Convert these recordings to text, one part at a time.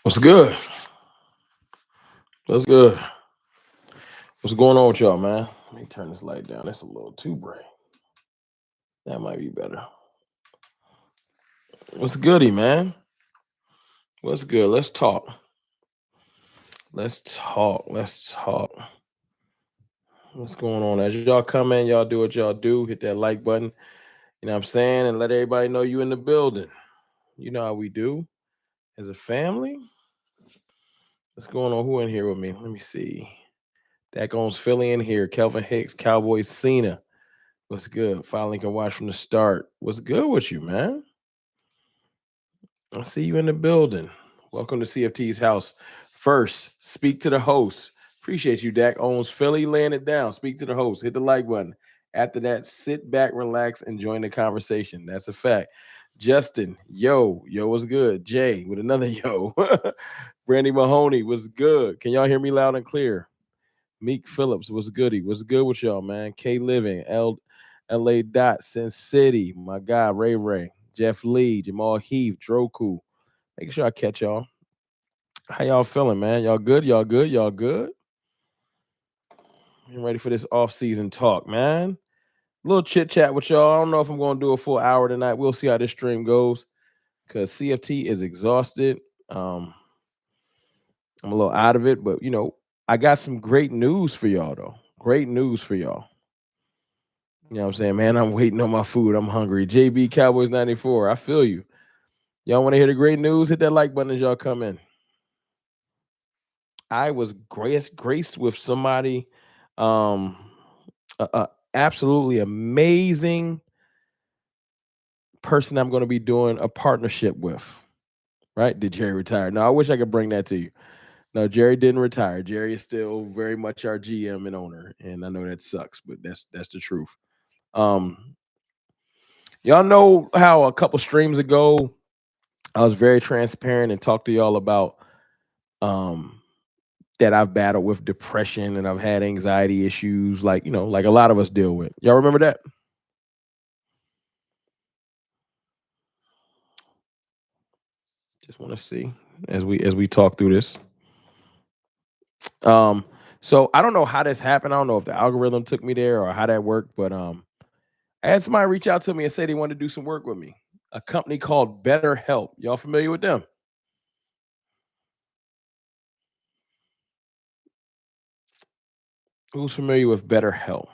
What's good? What's good? What's going on with y'all, man? Let me turn this light down. That's a little too bright. That might be better. What's goody, man? What's good? Let's talk. Let's talk. Let's talk. What's going on? As y'all come in, y'all do what y'all do. Hit that like button. You know what I'm saying? And let everybody know you in the building. You know how we do as a family. What's going on? Who in here with me? Let me see. That goes Philly in here. Kelvin Hicks, Cowboys Cena. What's good? Finally can watch from the start. What's good with you, man? I see you in the building. Welcome to CFT's house. First, speak to the host. Appreciate you, Dak owns Philly, laying it down. Speak to the host. Hit the like button. After that, sit back, relax, and join the conversation. That's a fact. Justin, yo, what's good? Jay with another yo. Brandy Mahoney, what's good? Can y'all hear me loud and clear? Meek Phillips, what's goody? What's good with y'all, man? K Living, LA Dot, Sin City, my guy, Ray, Jeff Lee, Jamal Heath, Droku. Make sure I catch y'all. How y'all feeling, man? Y'all good? Y'all good? Y'all good? You ready for this off-season talk, man? A little chit chat with y'all. I don't know if I'm going to do a full hour tonight. We'll see how this stream goes because CFT is exhausted. Um, I'm a little out of it, but I got some great news for y'all, though. Great news for y'all. You know what I'm saying, man? I'm waiting on my food. I'm hungry. JB Cowboys 94. I feel you. Y'all want to hear the great news? Hit that like button as y'all come in. I was graced with somebody, um, absolutely amazing person I'm going to be doing a partnership with. Right? Did Jerry retire? No, I wish I could bring that to you. No, Jerry didn't retire. Jerry is still very much our GM and owner, and I know that sucks, but that's the truth. Um, y'all know how a couple streams ago I was very transparent and talked to y'all about um that I've battled with depression and I've had anxiety issues, like like a lot of us deal with. Y'all remember that? Just want to see as we talk through this. Um, so I don't know how this happened. I don't know if the algorithm took me there or how that worked, but I had somebody reach out to me and say they wanted to do some work with me. A company called BetterHelp. Y'all familiar with them? Who's familiar with BetterHelp?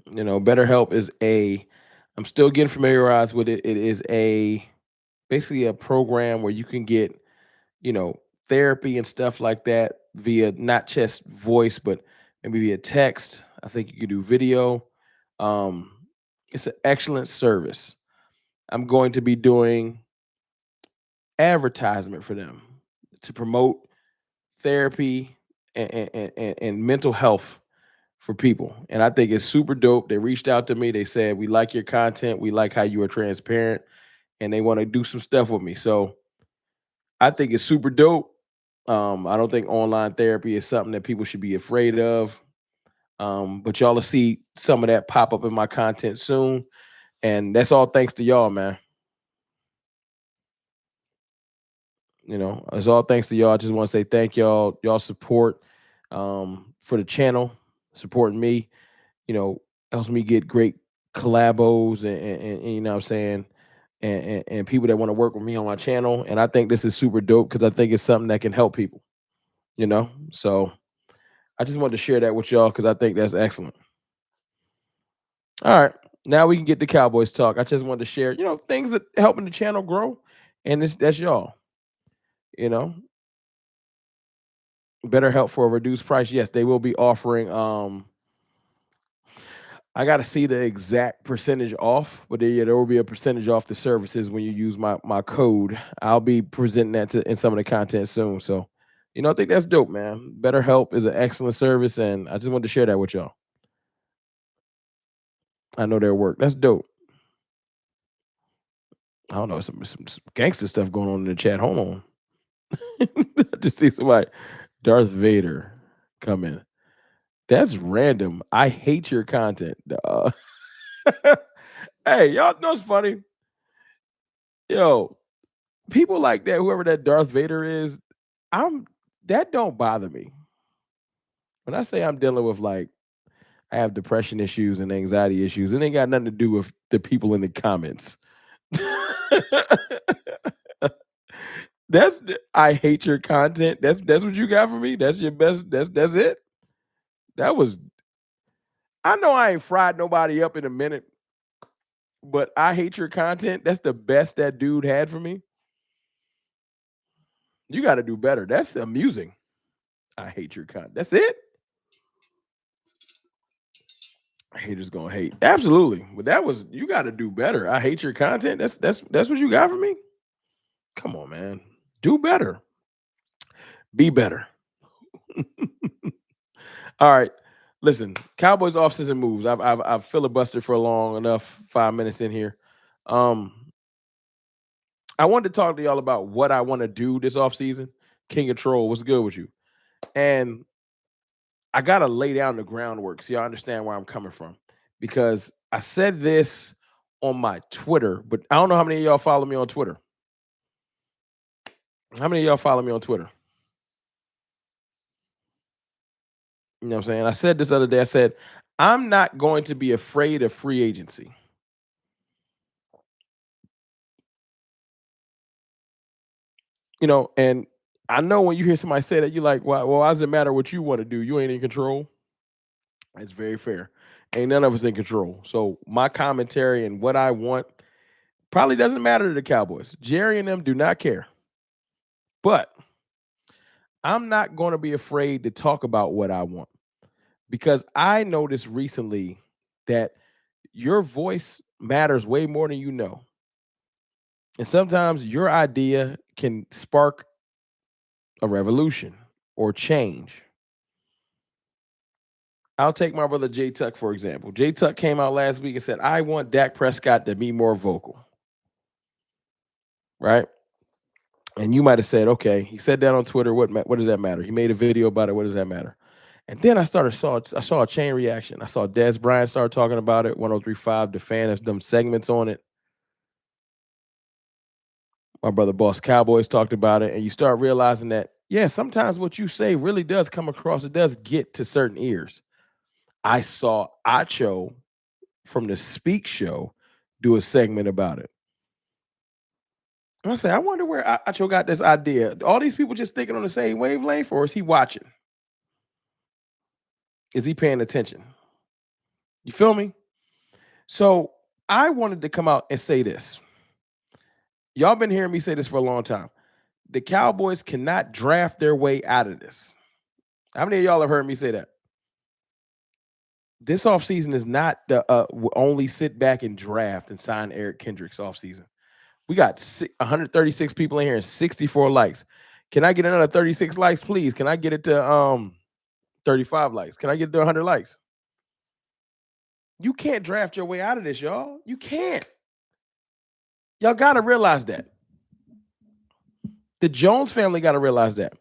BetterHelp is I'm still getting familiarized with it. It is basically a program where you can get, you know, therapy and stuff like that via not just voice, but maybe via text. I think you can do video. Um, it's an excellent service. I'm going to be doing advertisement for them to promote therapy and mental health for people. And I think it's super dope. They reached out to me. They said, "We like your content. We like how you are transparent." And they want to do some stuff with me. So I think it's super dope. I don't think online therapy is something that people should be afraid of. But y'all will see some of that pop up in my content soon. And that's all thanks to y'all, man. It's all thanks to y'all. I just want to say thank y'all support for the channel, supporting me, you know, helps me get great collabos and you know what I'm saying, and people that want to work with me on my channel. And I think this is super dope because I think it's something that can help people, you know. So I just wanted to share that with y'all because I think that's excellent. All right. Now we can get the Cowboys talk. I just wanted to share, things that helping the channel grow. And that's y'all, you know. Better help for a reduced price. Yes, they will be offering I gotta see the exact percentage off, but there will be a percentage off the services when you use my code. I'll be presenting that in some of the content soon. So, I think that's dope, man. BetterHelp is an excellent service, and I just wanted to share that with y'all. I know their work. That's dope. I don't know some gangster stuff going on in the chat. Hold on, just see somebody, Darth Vader, come in. That's random. I hate your content. Hey, y'all know it's funny. Yo, people like that, whoever that Darth Vader is, I'm that don't bother me. When I say I'm dealing with like I have depression issues and anxiety issues, it ain't got nothing to do with the people in the comments. I hate your content. That's what you got for me. That's your best. That's it. That was. I know I ain't fried nobody up in a minute, but I hate your content. That's the best that dude had for me. You got to do better. That's amusing. I hate your content. That's it. Haters gonna hate. Absolutely. But that was you got to do better. I hate your content. That's what you got for me. Come on, man. Do better. Be better. All right. Listen, Cowboys offseason moves. I've filibustered for long enough. 5 minutes in here. I wanted to talk to y'all about what I want to do this offseason. King of Troll, what's good with you? And I gotta lay down the groundwork so y'all understand where I'm coming from. Because I said this on my Twitter, but I don't know how many of y'all follow me on Twitter. How many of y'all follow me on Twitter? You know what I'm saying? I said this other day, I said, I'm not going to be afraid of free agency. You know, and I know when you hear somebody say that, you're like, why does it matter what you want to do? You ain't in control. That's very fair. Ain't none of us in control. So my commentary and what I want probably doesn't matter to the Cowboys. Jerry and them do not care. But I'm not going to be afraid to talk about what I want because I noticed recently that your voice matters way more than you know. And sometimes your idea can spark a revolution or change. I'll take my brother Jay Tuck, for example. Jay Tuck came out last week and said, I want Dak Prescott to be more vocal. Right? And you might have said, okay, he said that on Twitter. What does that matter? He made a video about it. What does that matter? And then I saw a chain reaction. I saw Des Bryant start talking about it. 103.5, the fan of them segments on it. My brother Boss Cowboys talked about it. And you start realizing that, yeah, sometimes what you say really does come across. It does get to certain ears. I saw Acho from the Speak Show do a segment about it. And I say, I wonder where Acho got this idea. All these people just thinking on the same wavelength, or is he watching? Is he paying attention? You feel me? So I wanted to come out and say this. Y'all been hearing me say this for a long time. The Cowboys cannot draft their way out of this. How many of y'all have heard me say that? This offseason is not the only sit back and draft and sign Eric Kendricks offseason. We got 136 people in here and 64 likes. Can I get another 36 likes, please? Can I get it to 35 likes? Can I get it to 100 likes? You can't draft your way out of this, y'all. You can't. Y'all got to realize that. The Jones family got to realize that.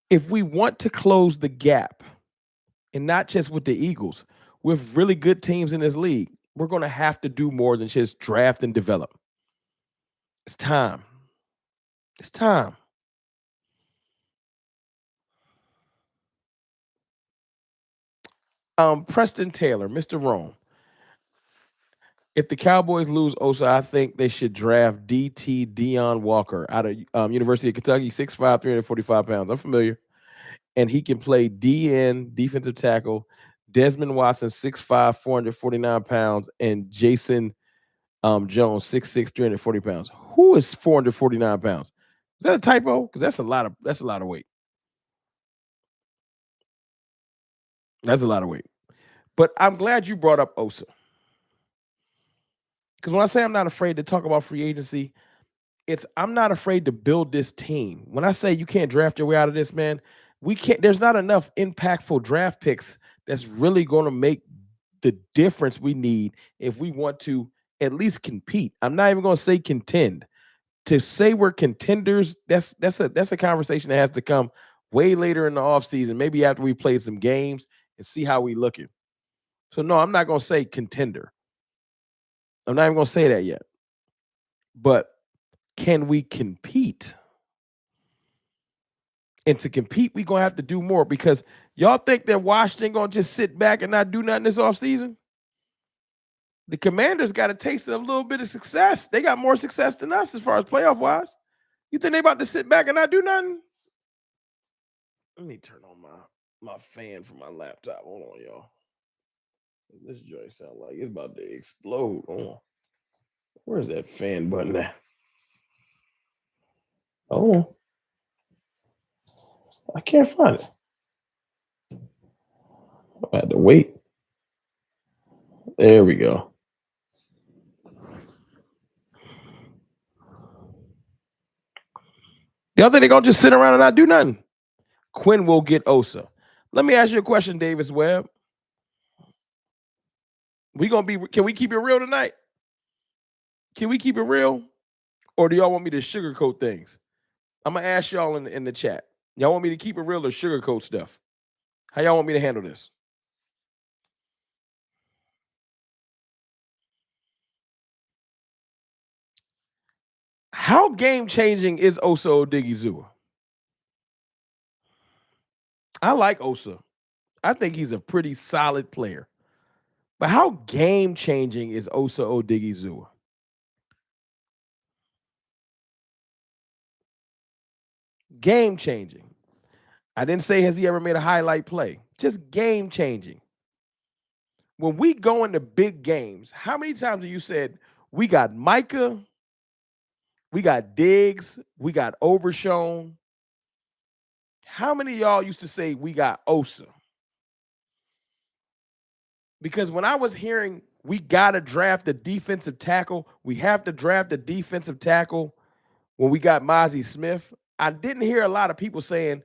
If we want to close the gap, and not just with the Eagles, with really good teams in this league, we're going to have to do more than just draft and develop. It's time. It's time. Preston Taylor, Mr. Rome. If the Cowboys lose Osa, I think they should draft DT Deion Walker out of University of Kentucky, 6'5", 345 pounds. I'm familiar. And he can play DN, defensive tackle. Desmond Watson, 6'5", 449 pounds. And Jason Jones, 6'6", 340 pounds. Who is 449 pounds? Is that a typo? Because that's a lot of weight. That's a lot of weight. But I'm glad you brought up Osa. Because when I say I'm not afraid to talk about free agency, I'm not afraid to build this team. When I say you can't draft your way out of this, man, we can't. There's not enough impactful draft picks that's really going to make the difference we need if we want to at least compete. I'm not even going to say contend. To say we're contenders, that's a conversation that has to come way later in the offseason, maybe after we played some games and see how we looking. So no, I'm not going to say contender. I'm not even going to say that yet. but can we compete? And to compete, we're going to have to do more because y'all think that Washington going to just sit back and not do nothing this offseason? The Commanders got a taste of a little bit of success. They got more success than us as far as playoff-wise. You think they about to sit back and not do nothing? Let me turn on my fan from my laptop. Hold on, y'all. This joint sound like it's about to explode. Hold on. Where's that fan button at? Oh, I can't find it. I had to wait. There we go. Y'all think they're going to just sit around and not do nothing? Quinn will get Osa. Let me ask you a question, Davis Webb. Can we keep it real tonight? Can we keep it real? Or do y'all want me to sugarcoat things? I'm going to ask y'all in the chat. Y'all want me to keep it real or sugarcoat stuff? How y'all want me to handle this? How game-changing is Osa Odighizuwa? I like Osa. I think he's a pretty solid player. But how game-changing is Osa Odighizuwa? Game-changing. I didn't say has he ever made a highlight play. Just game-changing. When we go into big games, how many times have you said, we got Micah, we got Diggs, we got Overshown? How many of y'all used to say we got Osa? Because when I was hearing we got to draft a defensive tackle, we have to draft a defensive tackle when we got Mozzie Smith, I didn't hear a lot of people saying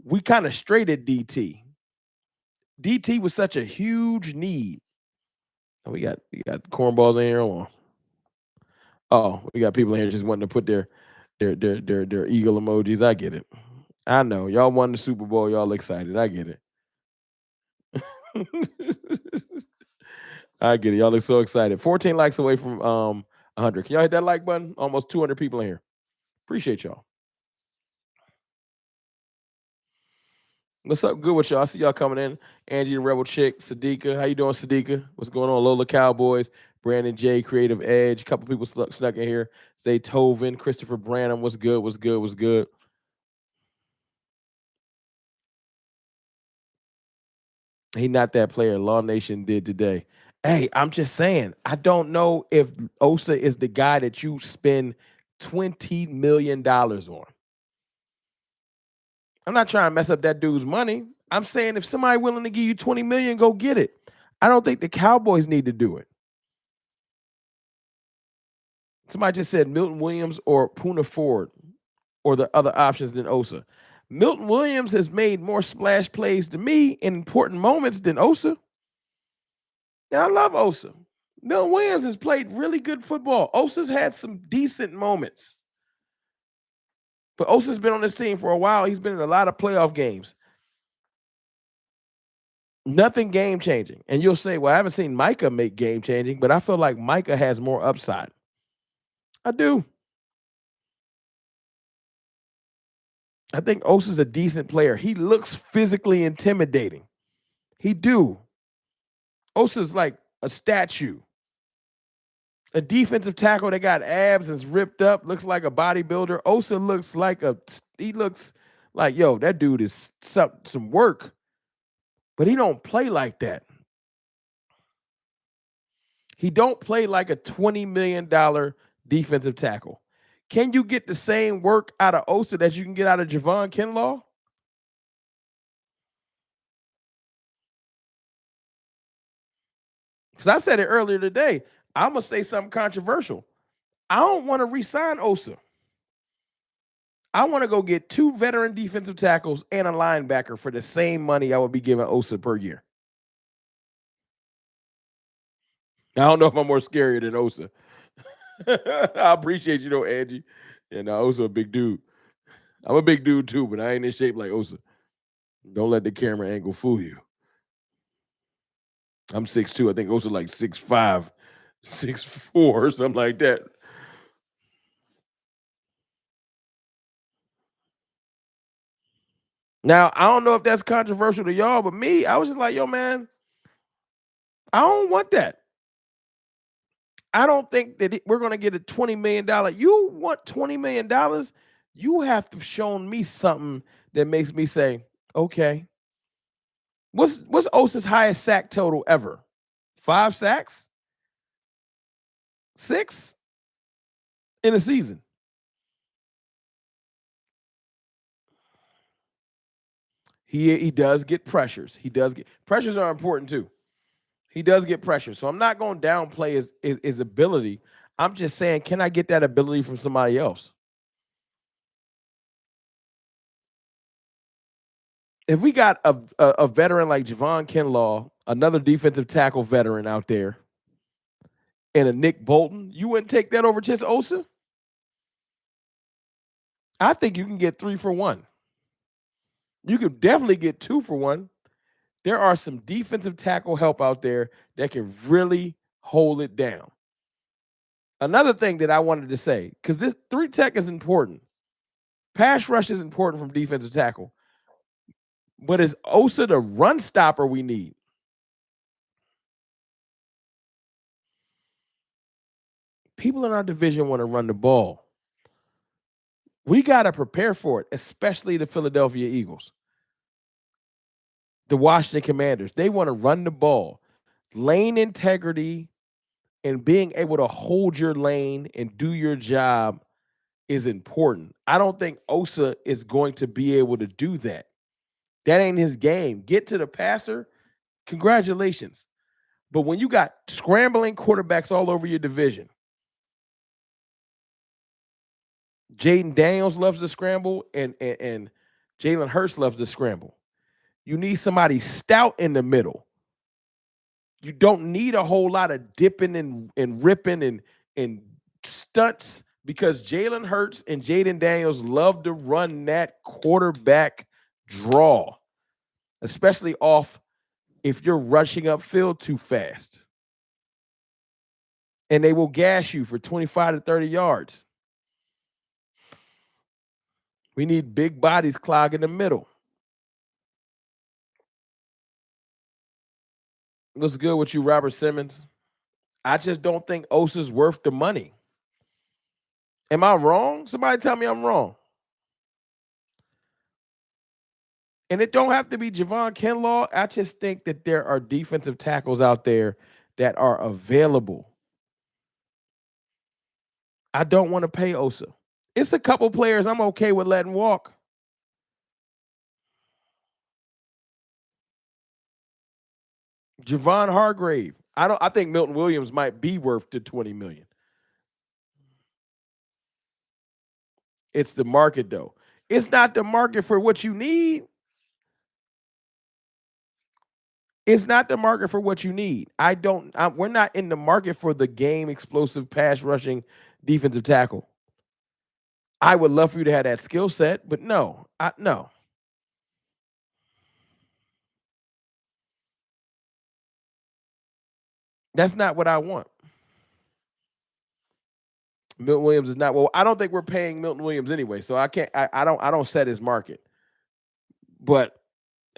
we kind of straight at DT. DT was such a huge need. Oh, we got cornballs in here. Hold on. Oh, we got people in here just wanting to put their eagle emojis. I get it. I know. Y'all won the Super Bowl. Y'all excited. I get it. I get it. Y'all look so excited. 14 likes away from 100. Can y'all hit that like button? Almost 200 people in here. Appreciate y'all. What's up? Good with y'all. I see y'all coming in. Angie the Rebel Chick, Sadiqa. How you doing, Sadiqa? What's going on? Lola Cowboys, Brandon J, Creative Edge. A couple people snuck in here. Zaytoven, Christopher Branham. What's good? What's good? What's good? He not that player. Law Nation did today. Hey, I'm just saying. I don't know if Osa is the guy that you spend $20 million on. I'm not trying to mess up that dude's money. I'm saying if somebody willing to give you $20 million, go get it. I don't think the Cowboys need to do it. Somebody just said Milton Williams or Poona Ford or the other options than Osa. Milton Williams has made more splash plays to me in important moments than Osa. Now, I love Osa. Milton Williams has played really good football. Osa's had some decent moments. But Osa's been on this team for a while. He's been in a lot of playoff games. Nothing game-changing. And you'll say, well, I haven't seen Micah make game-changing, but I feel like Micah has more upside. I do. I think Osa's a decent player. He looks physically intimidating. He do. Osa's like a statue. A defensive tackle that got abs and is ripped up, looks like a bodybuilder. Osa looks like he looks like, yo, that dude is some work. But he don't play like that. He don't play like a $20 million defensive tackle. Can you get the same work out of Osa that you can get out of Javon Kinlaw? Because I said it earlier today. I'm going to say something controversial. I don't want to re-sign Osa. I want to go get 2 veteran defensive tackles and a linebacker for the same money I would be giving Osa per year. I don't know if I'm more scary than Osa. I appreciate you, though, Angie. And Osa a big dude. I'm a big dude, too, but I ain't in shape like Osa. Don't let the camera angle fool you. I'm 6'2". I think Osa like 6'5", 6'4", or something like that. Now, I don't know if that's controversial to y'all, but me, I was just like, yo, man, I don't want that. I don't think that we're going to get a $20 million. You want $20 million? You have to have shown me something that makes me say, okay. What's Osa's highest sack total ever? 5 sacks? 6 in a season. He does get pressures. He does get pressures are important too. He does get pressure. So I'm not going to downplay his ability. I'm just saying, can I get that ability from somebody else? If we got a veteran like Javon Kinlaw, another defensive tackle veteran out there, and a Nick Bolton, you wouldn't take that over just Osa? I think you can get 3 for 1. You could definitely get 2 for 1. There are some defensive tackle help out there that can really hold it down. Another thing that I wanted to say, because this 3 tech is important. Pass rush is important from defensive tackle. But is Osa the run stopper we need? People in our division want to run the ball. We got to prepare for it, especially the Philadelphia Eagles. The Washington Commanders, they want to run the ball. Lane integrity and being able to hold your lane and do your job is important. I don't think Osa is going to be able to do that. That ain't his game. Get to the passer, congratulations. But when you got scrambling quarterbacks all over your division, Jaden Daniels loves to scramble, and Jalen Hurts loves to scramble. You need somebody stout in the middle. You don't need a whole lot of dipping and ripping and stunts because Jalen Hurts and Jaden Daniels love to run that quarterback draw, especially off if you're rushing upfield too fast. And they will gas you for 25 to 30 yards. We need big bodies clogging the middle. What's good with you, Robert Simmons? I just don't think Osa's worth the money. Am I wrong? Somebody tell me I'm wrong. And it don't have to be Javon Kinlaw. I just think that there are defensive tackles out there that are available. I don't want to pay Osa. It's a couple players I'm okay with letting walk. Javon Hargrave. I think Milton Williams might be worth the $20 million. It's the market though. It's not the market for what you need. It's not the market for what you need. We're not in the market for the game explosive pass rushing defensive tackle. I would love for you to have that skill set, but no. No. That's not what I want. Milton Williams is not. Well, I don't think we're paying Milton Williams anyway, so I can't. I don't set his market. But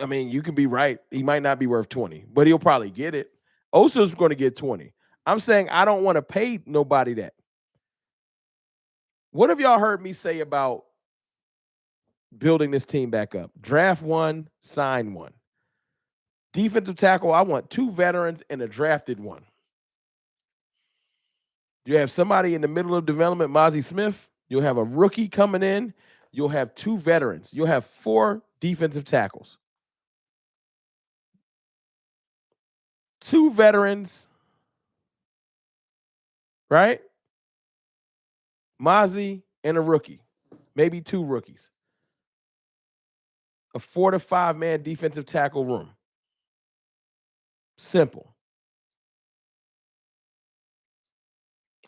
I mean, you can be right. He might not be worth 20, but he'll probably get it. Osa's going to get 20. I'm saying I don't want to pay nobody that. What have y'all heard me say about building this team back up? Draft 1, sign 1. Defensive tackle, I want 2 veterans and a drafted one. You have somebody in the middle of development, Mozzie Smith. You'll have a rookie coming in. You'll have 2 veterans. You'll have 4 defensive tackles. 2 veterans, right? Mozzie and a rookie, maybe 2 rookies. A 4 to 5 man defensive tackle room. Simple.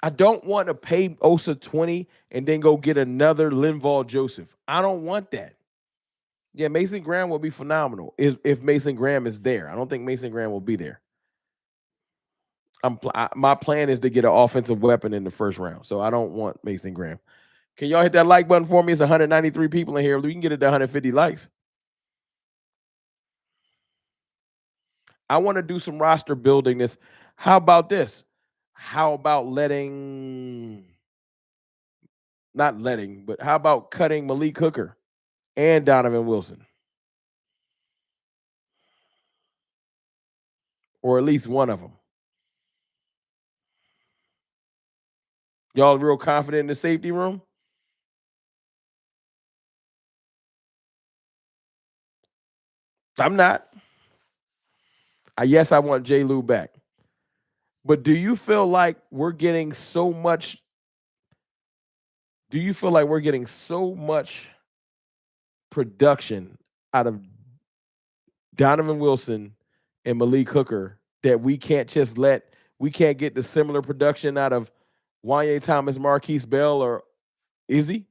I don't want to pay Osa 20 and then go get another Linval Joseph. I don't want that. Yeah, Mason Graham will be phenomenal if Mason Graham is there. I don't think Mason Graham will be there. My plan is to get an offensive weapon in the first round, so I don't want Mason Graham. Can y'all hit that like button for me? It's 193 people in here. We can get it to 150 likes. I want to do some roster building. How about this? How about how about cutting Malik Hooker and Donovan Wilson? Or at least one of them. Y'all real confident in the safety room? I'm not. Yes, I want J. Lou back. But do you feel like we're getting so much? Do you feel like we're getting so much production out of Donovan Wilson and Malik Hooker that we can't get the similar production out of Wanye Thomas, Marquise Bell, or Izzy?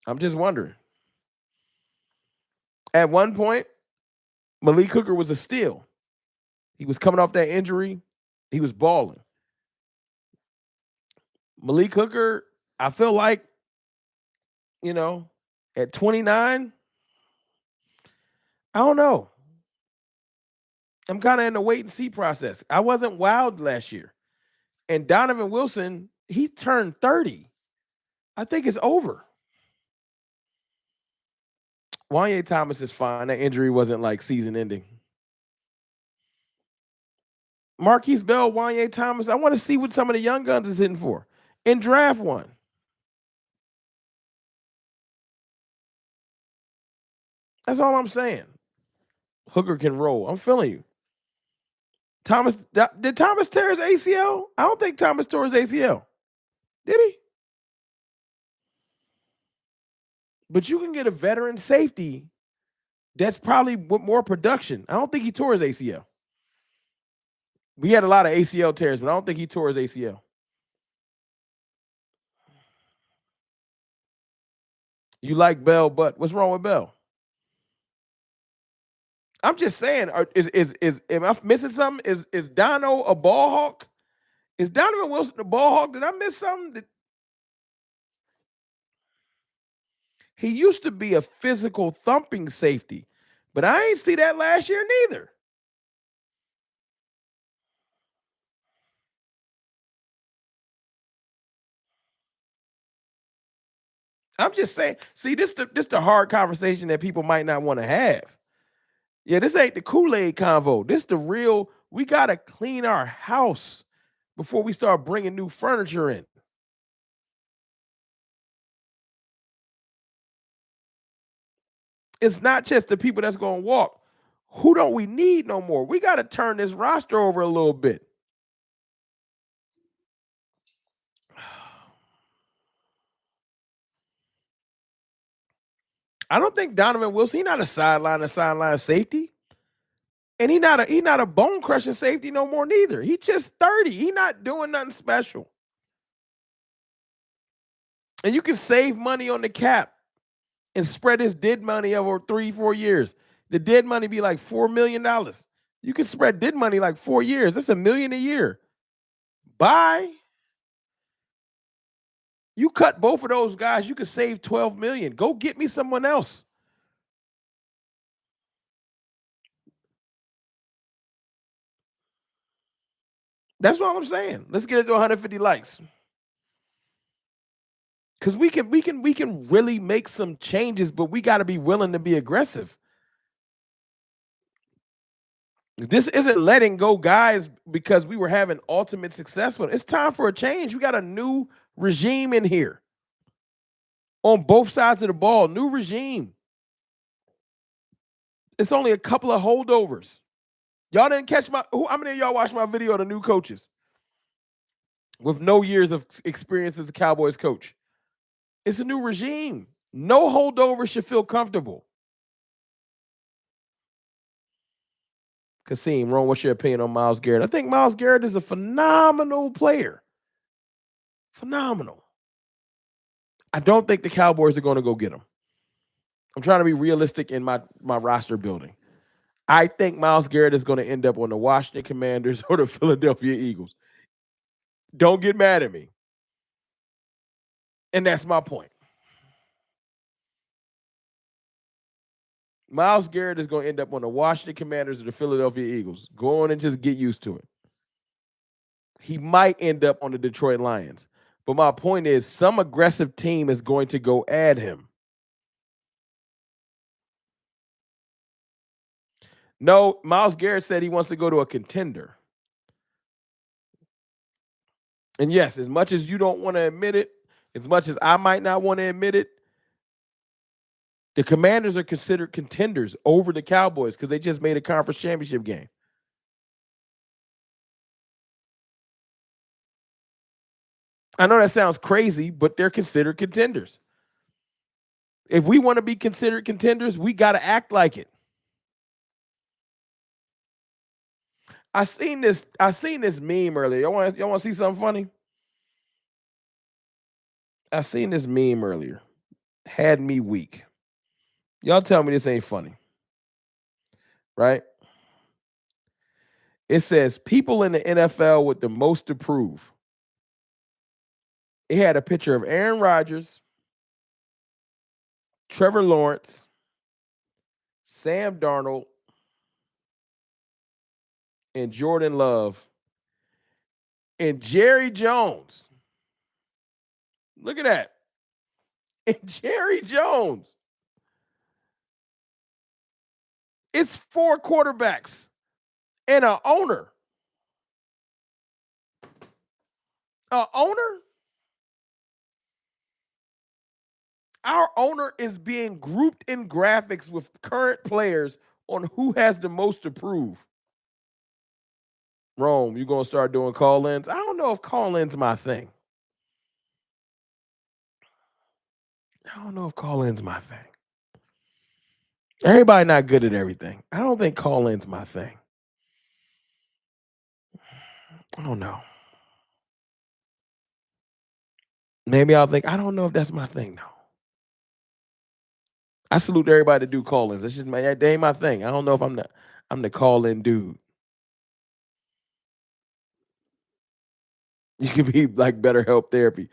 I'm just wondering. At one point, Malik Hooker was a steal. He was coming off that injury. He was balling. Malik Hooker, I feel like, at 29, I don't know. I'm kind of in the wait and see process. I wasn't wild last year. And Donovan Wilson, he turned 30. I think it's over. Wanye Thomas is fine. That injury wasn't like season ending. Marquise Bell, Wanye Thomas, I want to see what some of the young guns is hitting for. In draft one. That's all I'm saying. Hooker can roll. I'm feeling you. Did Thomas tear his ACL? I don't think Thomas tore his ACL. Did he? But you can get a veteran safety that's probably with more production. I don't think he tore his ACL. We had a lot of ACL tears, but I don't think he tore his ACL. You like Bell, but what's wrong with Bell? I'm just saying, am I missing something? Is Dono a ball hawk? Is Donovan Wilson a ball hawk? Did I miss something? He used to be a physical thumping safety, but I ain't see that last year neither. I'm just saying. See, this the hard conversation that people might not want to have. Yeah, this ain't the Kool-Aid convo. This the real. We gotta clean our house before we start bringing new furniture in. It's not just the people that's gonna walk. Who don't we need no more? We got to turn this roster over a little bit. I don't think Donovan Wilson, he's not a sideline safety. And he not a bone crushing safety no more neither. He just 30. He not doing nothing special. And you can save money on the cap and spread this dead money over 3-4 years. The dead money be like $4 million. You can spread dead money like 4 years. That's $1 million a year. Bye. You cut both of those guys, you could save 12 million. Go get me someone else. That's what I'm saying. Let's get it to 150 likes. Because we can really make some changes, but we got to be willing to be aggressive. This isn't letting go guys because we were having ultimate success with it. It's time for a change. We got a new regime in here. On both sides of the ball, new regime. It's only a couple of holdovers. Y'all didn't catch how many of y'all watched my video of the new coaches with no years of experience as a Cowboys coach? It's a new regime. No holdover should feel comfortable. Kasim, Ron, what's your opinion on Myles Garrett? I think Myles Garrett is a phenomenal player. Phenomenal. I don't think the Cowboys are going to go get him. I'm trying to be realistic in my roster building. I think Myles Garrett is going to end up on the Washington Commanders or the Philadelphia Eagles. Don't get mad at me. And that's my point. Myles Garrett is going to end up on the Washington Commanders or the Philadelphia Eagles. Go on and just get used to it. He might end up on the Detroit Lions. But my point is, some aggressive team is going to go add him. No, Myles Garrett said he wants to go to a contender. And yes, as much as you don't want to admit it, as much as I might not want to admit it, the Commanders are considered contenders over the Cowboys because they just made a conference championship game. I know that sounds crazy, but they're considered contenders. If we want to be considered contenders, we got to act like it. I seen this meme earlier. Y'all want to see something funny? I seen this meme earlier. Had me weak. Y'all tell me this ain't funny. Right? It says people in the NFL with the most to prove. It had a picture of Aaron Rodgers, Trevor Lawrence, Sam Darnold, and Jordan Love, and Jerry Jones. Look at that. And Jerry Jones. It's 4 quarterbacks and an owner. An owner? Our owner is being grouped in graphics with current players on who has the most to prove. Rome, you gonna start doing call-ins? I don't know if call-ins my thing. I don't know if call-ins my thing. Everybody not good at everything. I don't think call-ins my thing. I don't know. Maybe I'll think, I don't know if that's my thing though. I salute everybody to do call-ins. That's just that ain't my thing. I don't know if I'm the call-in dude. You could be like better help therapy.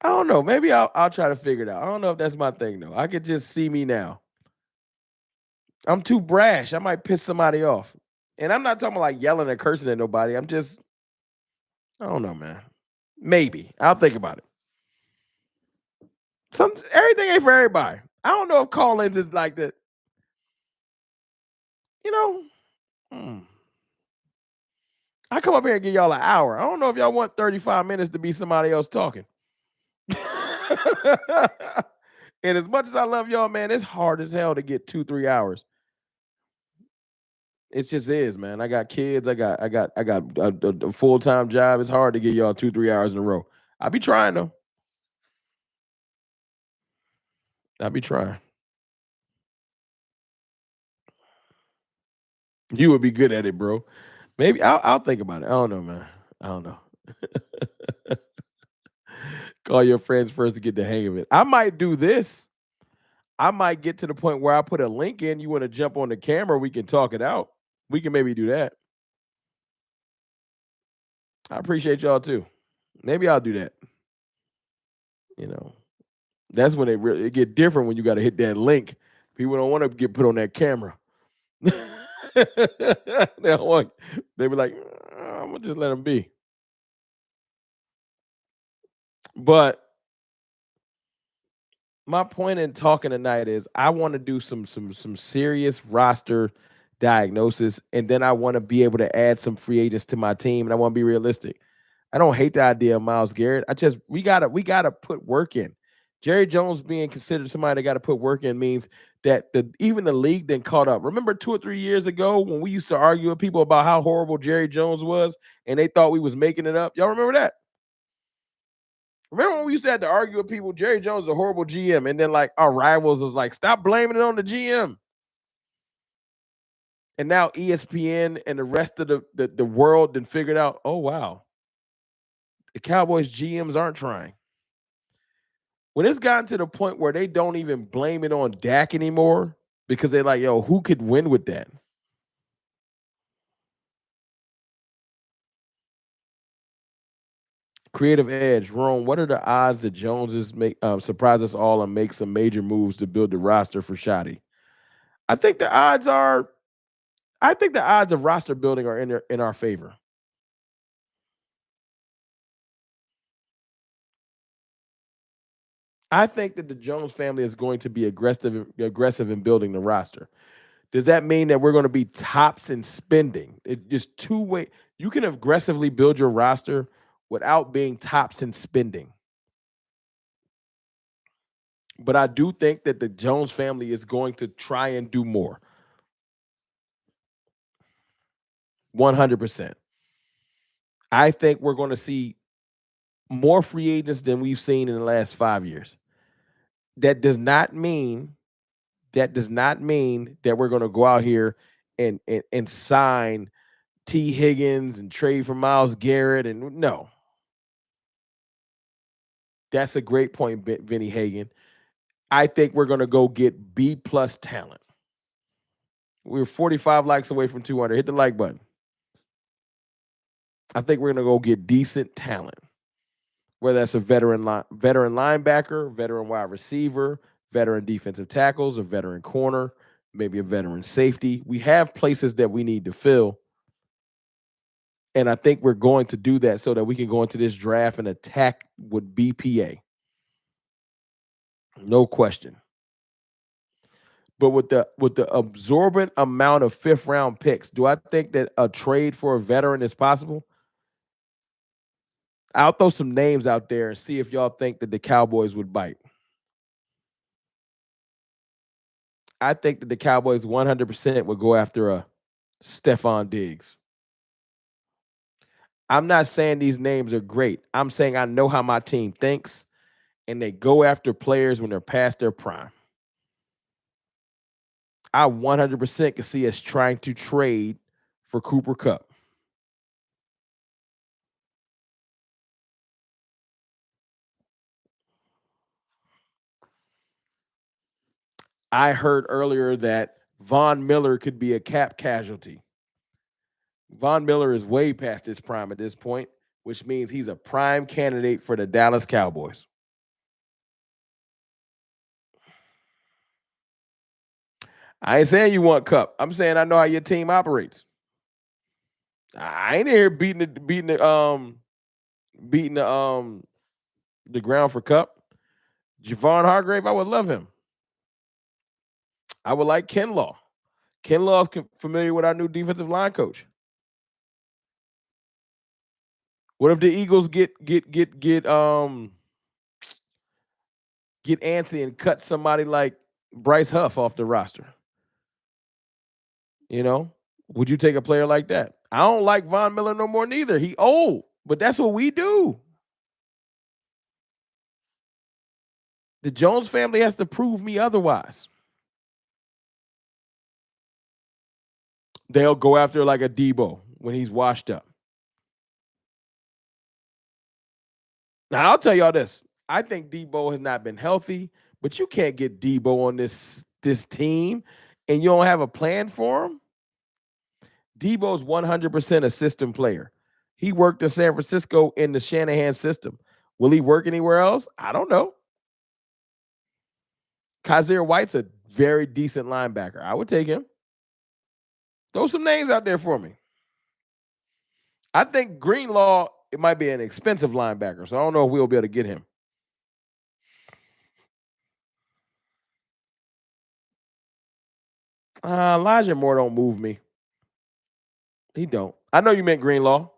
I don't know. Maybe I'll try to figure it out. I don't know if that's my thing though. I could just see me now. I'm too brash. I might piss somebody off. And I'm not talking about like yelling and cursing at nobody. I don't know, man. Maybe. I'll think about it. Everything ain't for everybody. I don't know if call-ins is like that. You know, I come up here and give y'all an hour. I don't know if y'all want 35 minutes to be somebody else talking. And as much as I love y'all, man, it's hard as hell to get 2-3 hours. It just is, man. I got kids. I got a full-time job. It's hard to get y'all 2-3 hours in a row. I be trying though. I be trying. You would be good at it, bro. Maybe I'll think about it. I don't know, man. I don't know. Call your friends first to get the hang of it. I might do this. I might get to the point where I put a link in. You want to jump on the camera? We can talk it out. We can maybe do that. I appreciate y'all too. Maybe I'll do that. You know, that's when it get different when you got to hit that link. People don't want to get put on that camera. They don't want. They be like, I'm gonna just let them be. But my point in talking tonight is I want to do some serious roster diagnosis, and then I want to be able to add some free agents to my team, and I want to be realistic. I don't hate the idea of Myles Garrett. We gotta put work in. Jerry Jones being considered somebody that got to put work in means that even the league then caught up. Remember 2 or 3 years ago when we used to argue with people about how horrible Jerry Jones was, and they thought we was making it up. Y'all remember that? Remember when we used to have to argue with people, Jerry Jones is a horrible GM, and then like our rivals was like, stop blaming it on the GM. And now ESPN and the rest of the world then figured out, oh wow, the Cowboys GMs aren't trying. When it's gotten to the point where they don't even blame it on Dak anymore because they're like, yo, who could win with that? Creative edge, Rome. What are the odds that Joneses surprise us all and make some major moves to build the roster for Shotty? I think the odds are I think the odds of roster building are in our favor. I think that the Jones family is going to be aggressive in building the roster. Does that mean that we're going to be tops in spending? It just two way. You can aggressively build your roster without being tops in spending. But I do think that the Jones family is going to try and do more. 100%. I think we're going to see more free agents than we've seen in the last 5 years. That does not mean that we're going to go out here and sign T. Higgins and trade for Myles Garrett. And no, that's a great point, Vinny Hagan. I think we're going to go get B plus talent. We're 45 likes away from 200. Hit the like button. I think we're going to go get decent talent, whether that's a veteran linebacker, veteran wide receiver, veteran defensive tackles, a veteran corner, maybe a veteran safety. We have places that we need to fill. And I think we're going to do that so that we can go into this draft and attack with BPA. No question. But with the absorbent amount of fifth round picks, do I think that a trade for a veteran is possible? I'll throw some names out there and see if y'all think that the Cowboys would bite. I think that the Cowboys 100% would go after a Stephon Diggs. I'm not saying these names are great. I'm saying I know how my team thinks, and they go after players when they're past their prime. I 100% can see us trying to trade for Cooper Kupp. I heard earlier that Von Miller could be a cap casualty. Von Miller is way past his prime at this point, which means he's a prime candidate for the Dallas Cowboys. I ain't saying you want Cup. I'm saying I know how your team operates. I ain't here beating the ground for Cup. Javon Hargrave, I would love him. I would like Kinlaw. Kinlaw's familiar with our new defensive line coach. What if the Eagles get antsy and cut somebody like Bryce Huff off the roster? You know, would you take a player like that? I don't like Von Miller no more neither. He old, but that's what we do. The Jones family has to prove me otherwise. They'll go after like a Debo when he's washed up. Now I'll tell y'all this. I think Debo has not been healthy, but you can't get Debo on this team and you don't have a plan for him. Debo's 100% a system player. He worked in San Francisco in the Shanahan system. Will he work anywhere else? I don't know. Kaiser White's a very decent linebacker. I would take him. Throw some names out there for me. I think Greenlaw, it might be an expensive linebacker, so I don't know if we'll be able to get him. Elijah Moore don't move me. He don't. I know you meant Greenlaw.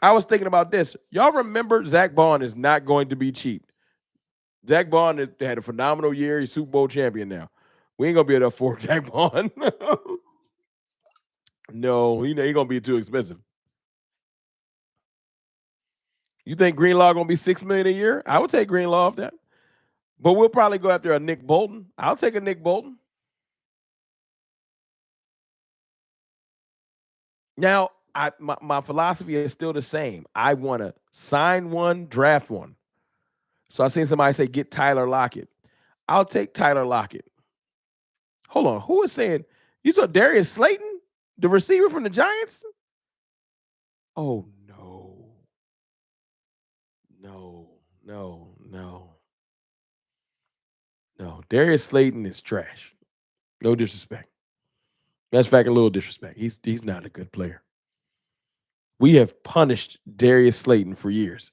I was thinking about this. Y'all remember Zach Bond is not going to be cheap. Zach Bond had a phenomenal year. He's Super Bowl champion now. We ain't gonna be able to afford Zach Bond. No, he gonna be too expensive. You think Greenlaw gonna be $6 million a year? I would take Greenlaw off that. But we'll probably go after a Nick Bolton. I'll take a Nick Bolton. Now, my philosophy is still the same. I want to sign one, draft one. So I seen somebody say get Tyler Lockett. I'll take Tyler Lockett. Hold on, who is saying you saw Darius Slayton, the receiver from the Giants? Oh no, no, no, no, no. Darius Slayton is trash. No disrespect. Matter of fact, a little disrespect. He's not a good player. We have punished Darius Slayton for years.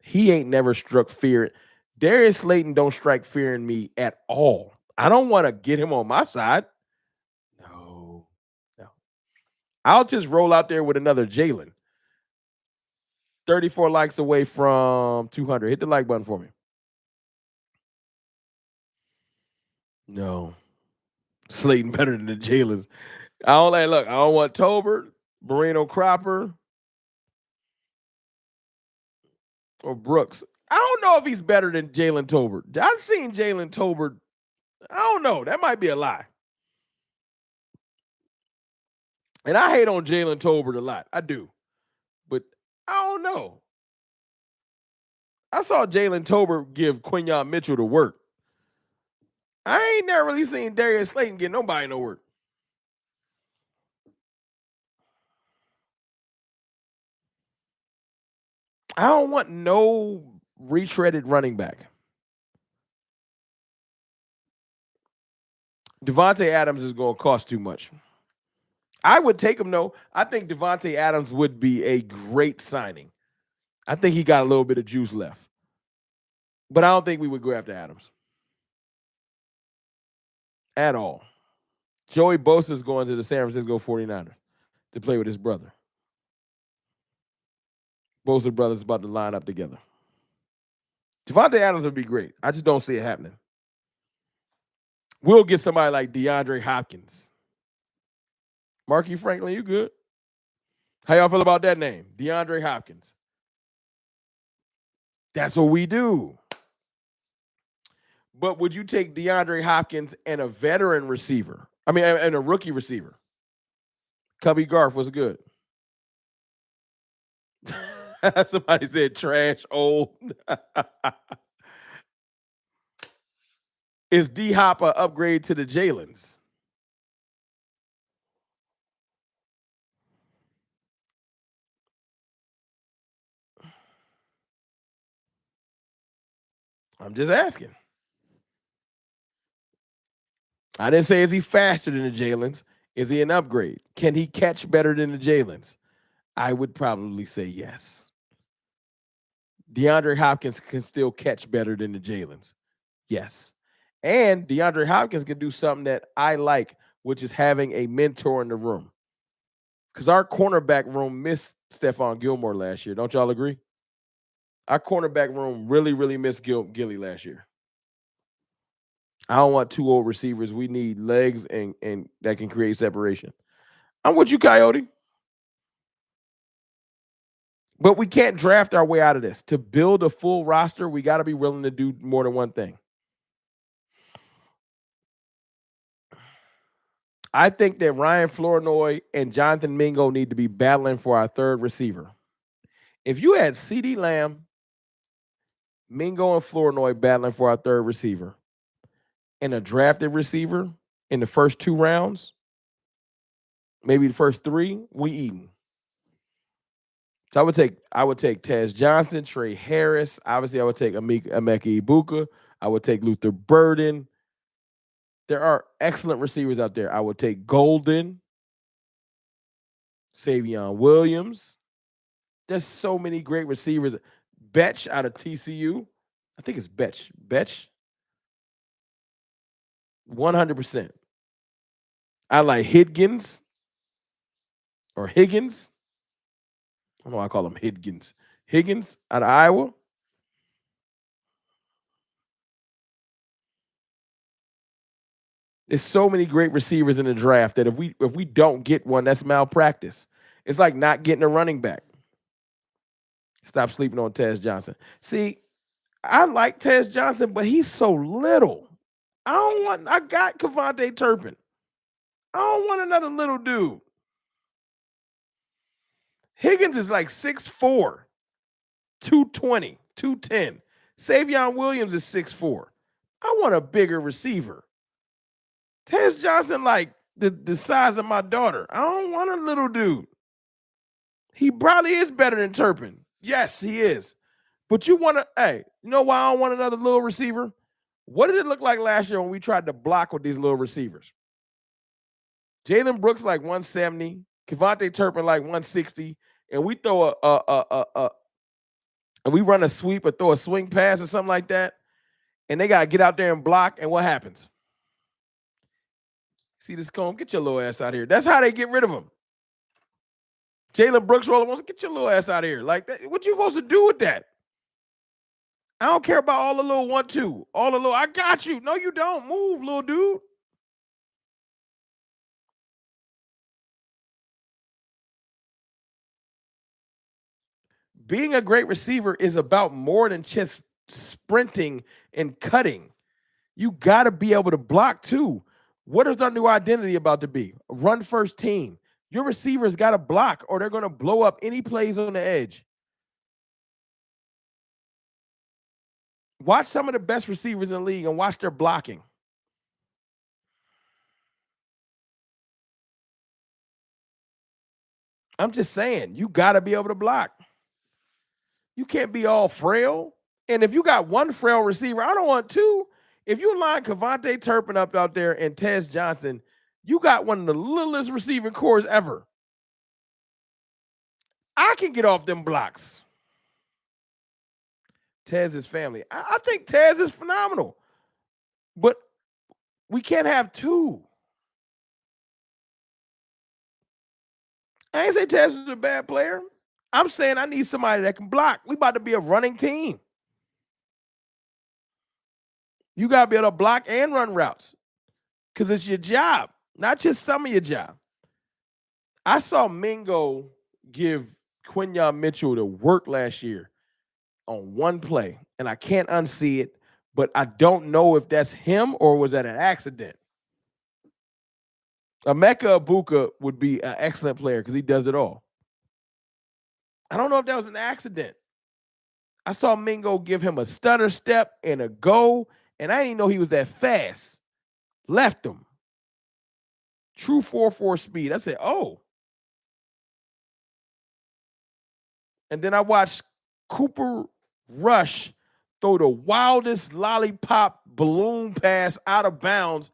He ain't never struck fear. Darius Slayton don't strike fear in me at all. I don't want to get him on my side. No, no. I'll just roll out there with another Jalen. 34 likes away from 200. Hit the like button for me. No. Slayton better than the Jalen's. I don't want Tolbert, Moreno Cropper, or Brooks. I don't know if he's better than Jalen Tolbert. I've seen Jalen Tolbert. I don't know. That might be a lie. And I hate on Jalen Tolbert a lot. I do. But I don't know. I saw Jalen Tolbert give Quinyon Mitchell the work. I ain't never really seen Darius Slayton get nobody no work. I don't want no retreaded running back. Devontae Adams is going to cost too much. I would take him, though. I think Devontae Adams would be a great signing. I think he got a little bit of juice left. But I don't think we would go after Adams at all. Joey Bosa is going to the San Francisco 49ers to play with his brother. Bosa brothers about to line up together. Devontae Adams would be great. I just don't see it happening. We'll get somebody like DeAndre Hopkins. Marky Franklin, you good? How y'all feel about that name? DeAndre Hopkins. That's what we do. But would you take DeAndre Hopkins and a veteran receiver? I mean, and a rookie receiver? Cubby Garth was good. Somebody said trash old. Is D Hop an upgrade to the Jalen's? I'm just asking. I didn't say is he faster than the Jalen's. Is he an upgrade? Can he catch better than the Jalen's? I would probably say yes. DeAndre Hopkins can still catch better than the Jalen's. Yes. And DeAndre Hopkins can do something that I like, which is having a mentor in the room. Because our cornerback room missed Stephon Gilmore last year. Don't y'all agree? Our cornerback room really, really missed Gilly last year. I don't want two old receivers. We need legs and that can create separation. I'm with you, Coyote. But we can't draft our way out of this. To build a full roster, we got to be willing to do more than one thing. I think that Ryan Flournoy and Jonathan Mingo need to be battling for our third receiver. If you had CeeDee Lamb, Mingo, and Flournoy battling for our third receiver, and a drafted receiver in the first 2 rounds, maybe the first 3, we eating. So I would take Tez Johnson, Trey Harris. Obviously, I would take Emeka Ibuka. I would take Luther Burden. There are excellent receivers out there. I would take Golden, Savion Williams. There's so many great receivers. Betch out of TCU. I think it's Betch. Betch. 100%. I like Higgins or Higgins. I don't know why I call him Higgins. Higgins out of Iowa. There's so many great receivers in the draft that if we don't get one, that's malpractice. It's like not getting a running back. Stop sleeping on Tez Johnson. See, I like Tez Johnson, but he's so little. I got Kevontae Turpin. I don't want another little dude. Higgins is like 6'4", 220, 210. Savion Williams is 6'4". I want a bigger receiver. Tez Johnson, like the size of my daughter. I don't want a little dude. He probably is better than Turpin. Yes, he is. But you want to, hey, you know why I don't want another little receiver? What did it look like last year when we tried to block with these little receivers? Jalen Brooks like 170, Kevontae Turpin like 160, and we throw and we run a sweep or throw a swing pass or something like that, and they gotta get out there and block, and what happens? See this comb? Get your little ass out of here. That's how they get rid of him. Jalen Brooks roller wants to get your little ass out of here. Like that, what you supposed to do with that? I don't care about all the little 1-2. All the little, I got you. No, you don't. Move, little dude. Being a great receiver is about more than just sprinting and cutting. You got to be able to block too. What is our new identity about to be? Run first team. Your receivers got to block or they're going to blow up any plays on the edge. Watch some of the best receivers in the league and watch their blocking. I'm just saying, you got to be able to block. You can't be all frail. And if you got one frail receiver, I don't want two. If you line Kevontae Turpin up out there and Tez Johnson, you got one of the littlest receiving cores ever. I can get off them blocks. Tez's family. I think Tez is phenomenal. But we can't have two. I ain't say Tez is a bad player. I'm saying I need somebody that can block. We about to be a running team. You got to be able to block and run routes because it's your job, not just some of your job. I saw Mingo give Quinyon Mitchell the work last year on one play, and I can't unsee it, but I don't know if that's him or was that an accident. Emeka Ibuka would be an excellent player because he does it all. I don't know if that was an accident. I saw Mingo give him a stutter step and a go, and I didn't know he was that fast. Left him. True 4.4 speed. I said, oh. And then I watched Cooper Rush throw the wildest lollipop balloon pass out of bounds.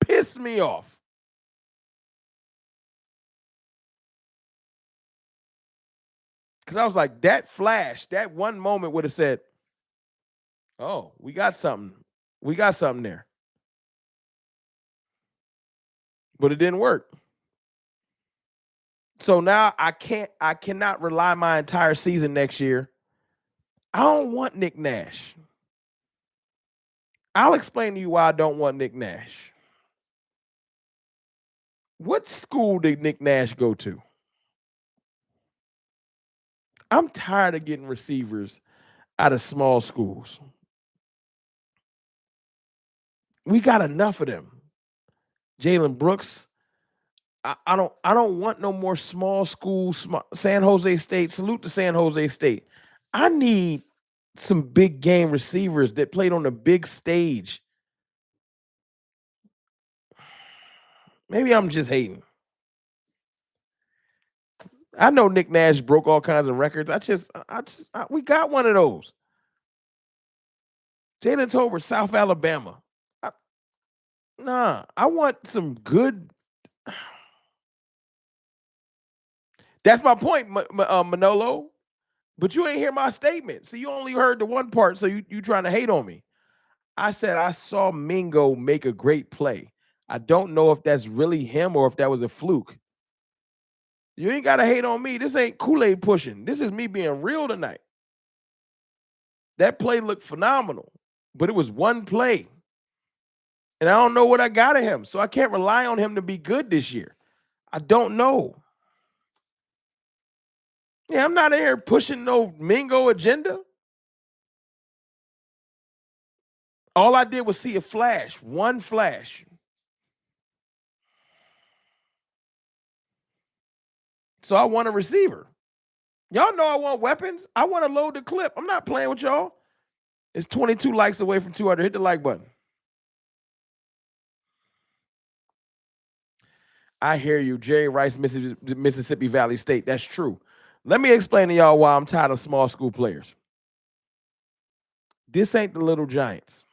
Pissed me off. Because I was like, that flash, that one moment would have said, oh, we got something. We got something there. But it didn't work. So now I cannot rely my entire season next year. I don't want Nick Nash. I'll explain to you why I don't want Nick Nash. What school did Nick Nash go to? I'm tired of getting receivers out of small schools. We got enough of them. Jalen Brooks. I don't want no more small school. San Jose State. Salute to San Jose State. I need some big game receivers that played on the big stage. Maybe I'm just hating. I know Nick Nash broke all kinds of records. We got one of those. Jalen Tolbert, South Alabama. I want some good. That's my point, Manolo. But you ain't hear my statement. So you only heard the one part. So you trying to hate on me. I said I saw Mingo make a great play. I don't know if that's really him or if that was a fluke. You ain't got to hate on me. This ain't Kool-Aid pushing. This is me being real tonight. That play looked phenomenal, but it was one play. And I don't know what I got of him. So I can't rely on him to be good this year. I don't know. Yeah, I'm not in here pushing no Mingo agenda. All I did was see a flash, one flash. So I want a receiver. Y'all know I want weapons. I want to load the clip. I'm not playing with y'all. It's 22 likes away from 200. Hit the like button. I hear you. Jerry Rice, Mississippi Valley State. That's true. Let me explain to y'all why I'm tired of small school players. This ain't the Little Giants.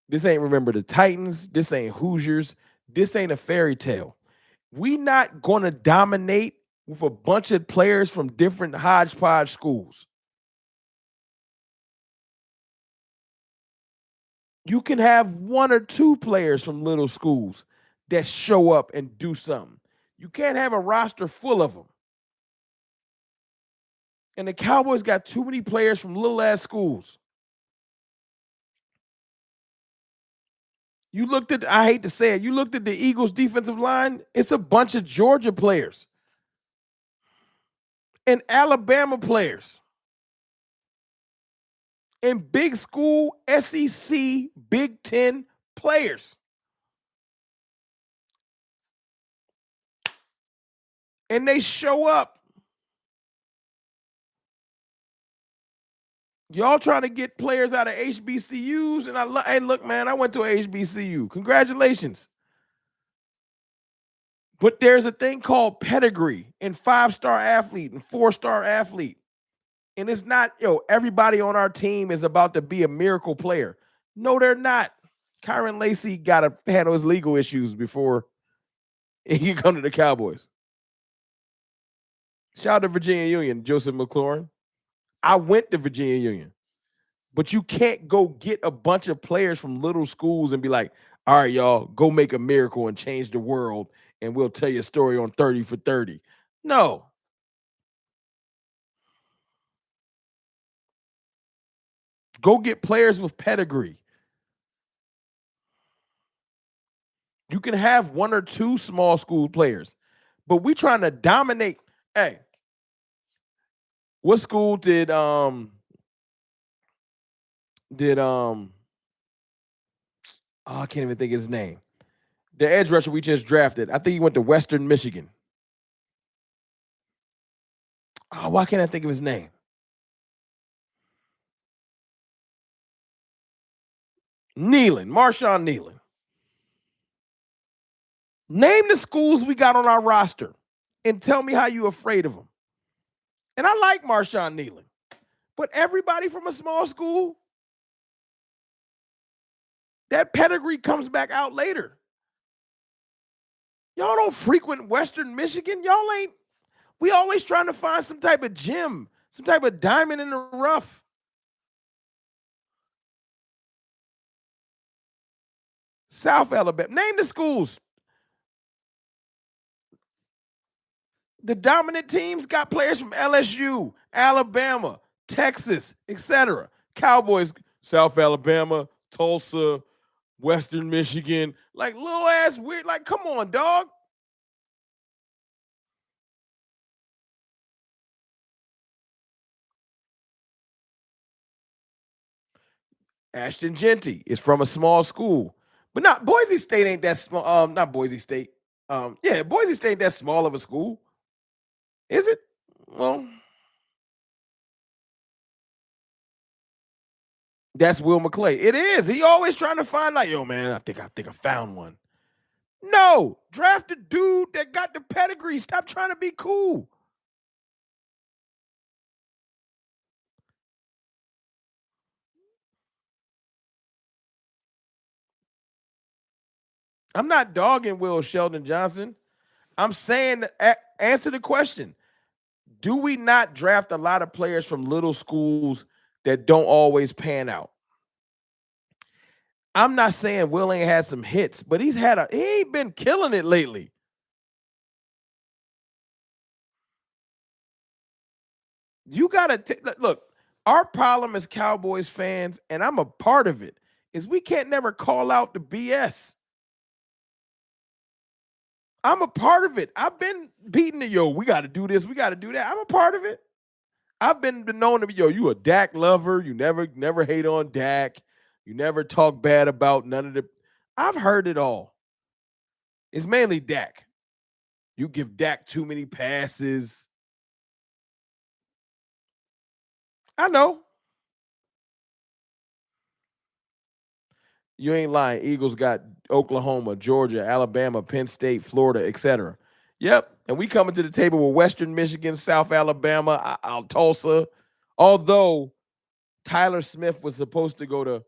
This ain't Remember the Titans. This ain't Hoosiers. This ain't a fairy tale. We not going to dominate with a bunch of players from different hodgepodge schools. You can have one or two players from little schools that show up and do something. You can't have a roster full of them. And the Cowboys got too many players from little ass schools. You looked at, I hate to say it, you looked at the Eagles defensive line, it's a bunch of Georgia players and Alabama players and big school SEC Big Ten players. And they show up. Y'all trying to get players out of HBCUs, and hey, look, man, I went to a HBCU. Congratulations. But there's a thing called pedigree and 5-star athlete and 4-star athlete. And it's not, everybody on our team is about to be a miracle player. No, they're not. Kyron Lacey got to handle his legal issues before he can come to the Cowboys. Shout out to Virginia Union, Joseph McLaurin. I went to Virginia Union. But you can't go get a bunch of players from little schools and be like, all right, y'all, go make a miracle and change the world, and we'll tell you a story on 30 for 30. No. Go get players with pedigree. You can have one or two small school players, but we trying to dominate. Hey, what school did I can't even think of his name. The edge rusher we just drafted. I think he went to Western Michigan. Oh, why can't I think of his name? Marshawn Nealon. Name the schools we got on our roster and tell me how you afraid of them. And I like Marshawn Nealon, but everybody from a small school, that pedigree comes back out later. Y'all don't frequent Western Michigan. Y'all ain't. We always trying to find some type of gem, some type of diamond in the rough. South Alabama. Name the schools. The dominant teams got players from LSU, Alabama, Texas, etc. Cowboys, South Alabama, Tulsa, Western Michigan, like little ass weird. Like, come on, dog. Ashton Genty is from a small school, but not Boise State ain't that small. Not Boise State. Yeah, Boise State ain't that small of a school, is it? Well, that's Will McClay. It is. He always trying to find like, yo, man, I think I found one. No, draft a dude that got the pedigree. Stop trying to be cool. I'm not dogging Will Sheldon Johnson. I'm saying, answer the question. Do we not draft a lot of players from little schools that don't always pan out? I'm not saying Will ain't had some hits, but he ain't been killing it lately. You gotta look. Our problem as Cowboys fans, and I'm a part of it, is we can't never call out the BS. I'm a part of it. I've been beating the we got to do this, we got to do that. I'm a part of it. I've been known to be, you a Dak lover. You never hate on Dak. You never talk bad about none of the. I've heard it all. It's mainly Dak. You give Dak too many passes. I know. You ain't lying. Eagles got Oklahoma, Georgia, Alabama, Penn State, Florida, etc. Yep. And we coming to the table with Western Michigan, South Alabama, Tulsa. Although Tyler Smith was supposed to go to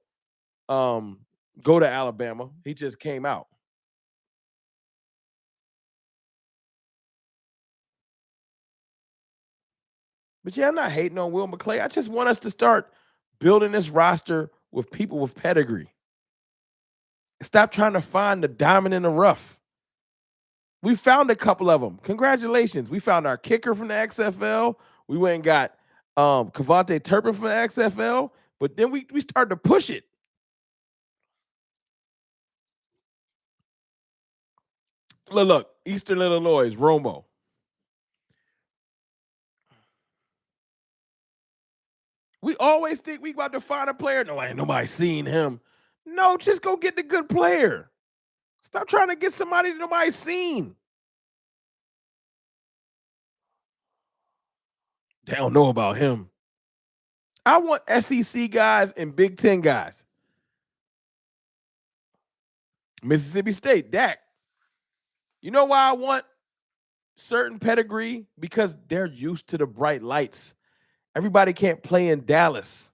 Alabama, he just came out. But yeah, I'm not hating on Will McClay. I just want us to start building this roster with people with pedigree. Stop trying to find the diamond in the rough. We found a couple of them. Congratulations. We found our kicker from the XFL. We went and got Kavontae Turpin from the XFL, but then we started to push it. Look, Eastern Illinois, Romo. We always think we about to find a player. No, ain't nobody seen him. No, just go get the good player. Stop trying to get somebody that nobody's seen. They don't know about him. I want SEC guys and Big Ten guys. Mississippi State, Dak. You know why I want certain pedigree? Because they're used to the bright lights. Everybody can't play in Dallas.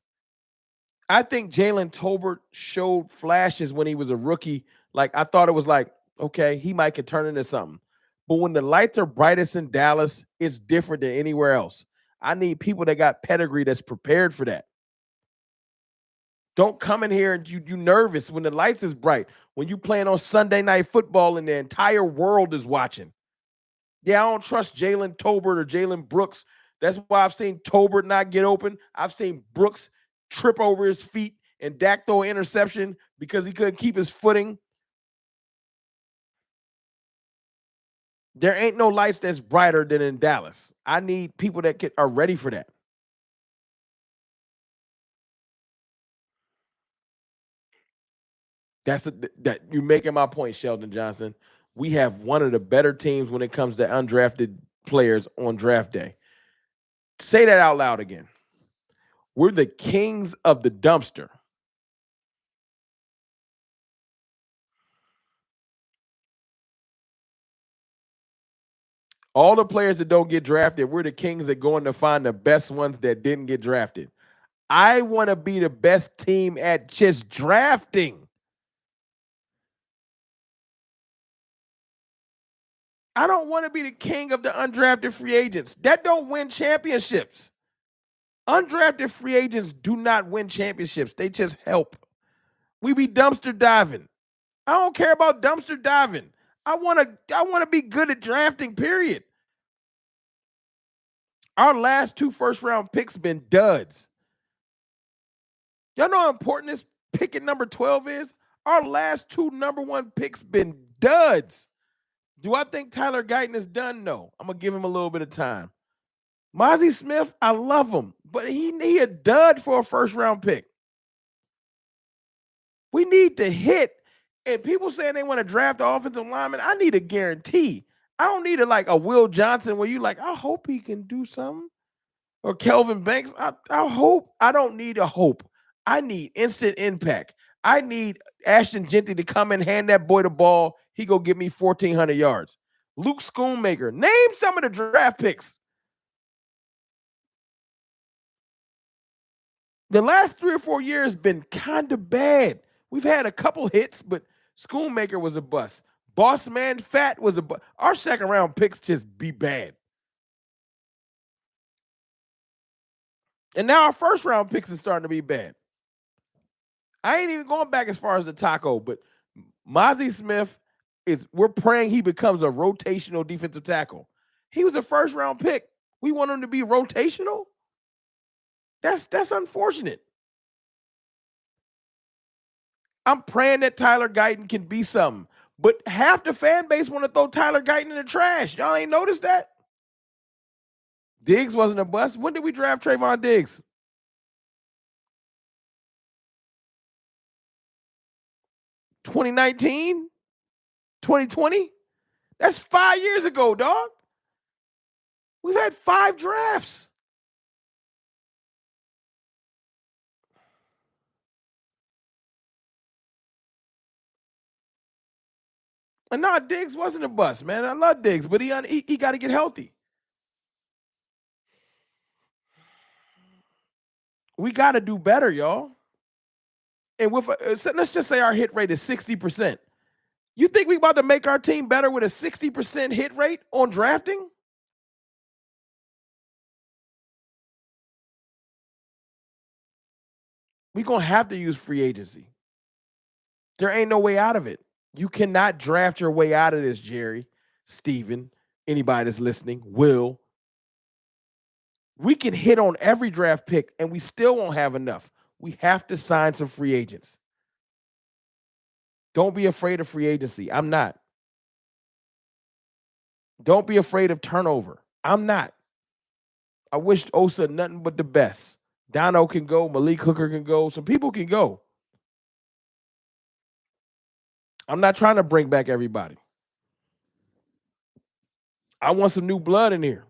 I think Jalen Tolbert showed flashes when he was a rookie. Like, I thought it was like, okay, he might could turn into something. But when the lights are brightest in Dallas, it's different than anywhere else. I need people that got pedigree that's prepared for that. Don't come in here and you nervous when the lights is bright. When you playing on Sunday Night Football and the entire world is watching. Yeah, I don't trust Jalen Tolbert or Jalen Brooks. That's why I've seen Tolbert not get open. I've seen Brooks trip over his feet and Dak throw an interception because he couldn't keep his footing. There ain't no lights that's brighter than in Dallas. I need people that are ready for that. That you're making my point, Sheldon Johnson. We have one of the better teams when it comes to undrafted players on draft day. Say that out loud again. We're the kings of the dumpster. All the players that don't get drafted, we're the kings that going to find the best ones that didn't get drafted. I want to be the best team at just drafting. I don't want to be the king of the undrafted free agents. That don't win championships. Undrafted free agents do not win championships. They just help. We be dumpster diving. I don't care about dumpster diving. I want to be good at drafting, period. Our last 2 first-round picks been duds. Y'all know how important this pick at number 12 is? Our last 2 number 1 picks been duds. Do I think Tyler Guyton is done? No. I'm going to give him a little bit of time. Mozzie Smith, I love him, but he a dud for a first-round pick. We need to hit. And people saying they want to draft the offensive lineman, I need a guarantee. I don't need a Will Johnson where you like, I hope he can do something. Or Kelvin Banks. I hope. I don't need a hope. I need instant impact. I need Ashton Genty to come and hand that boy the ball. He go give me 1,400 yards. Luke Schoonmaker. Name some of the draft picks. The last 3 or 4 years been kind of bad. We've had a couple hits, but Schoonmaker was a bust. Boss Man Fat was a bust. Our second round picks just be bad. And now our first round picks is starting to be bad. I ain't even going back as far as the taco, but Mozzie Smith we're praying he becomes a rotational defensive tackle. He was a first round pick. We want him to be rotational? That's unfortunate. I'm praying that Tyler Guyton can be something. But half the fan base want to throw Tyler Guyton in the trash. Y'all ain't noticed that? Diggs wasn't a bust. When did we draft Trayvon Diggs? 2019? 2020? That's 5 years ago, dog. We've had 5 drafts. And no, Diggs wasn't a bust, man. I love Diggs, but he got to get healthy. We got to do better, y'all. And with let's just say our hit rate is 60%. You think we about to make our team better with a 60% hit rate on drafting? We're going to have to use free agency. There ain't no way out of it. You cannot draft your way out of this, Jerry, Steven, anybody that's listening, Will. We can hit on every draft pick and we still won't have enough. We have to sign some free agents. Don't be afraid of free agency. I'm not. Don't be afraid of turnover. I'm not. I wish Osa nothing but the best. Dono can go. Malik Hooker can go. Some people can go. I'm not trying to bring back everybody. I want some new blood in here.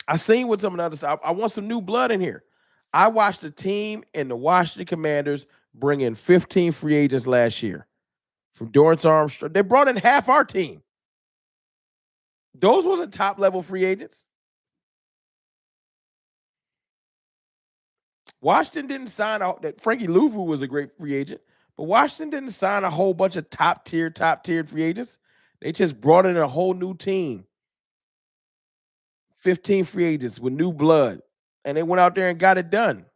I seen with some of the other stuff. I want some new blood in here. I watched the team and the Washington Commanders bring in 15 free agents last year. From Dorrance Armstrong. They brought in half our team. Those wasn't top-level free agents. Washington didn't sign out that Frankie Louvu was a great free agent, but Washington didn't sign a whole bunch of top-tiered free agents. They just brought in a whole new team. 15 free agents with new blood, and they went out there and got it done.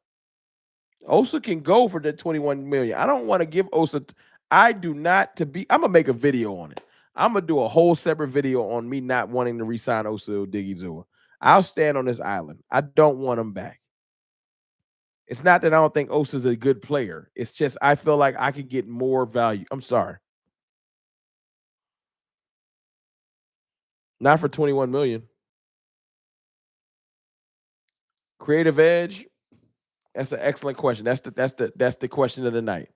Osa can go for the $21 million. I don't want to give Osa. I'm gonna make a video on it. I'm gonna do a whole separate video on me not wanting to re-sign Osa Odighizuwa. I'll stand on this island. I don't want him back. It's not that I don't think Osa's a good player. It's just I feel like I could get more value. I'm sorry. Not for $21 million. Creative edge. That's an excellent question. That's the question of the night.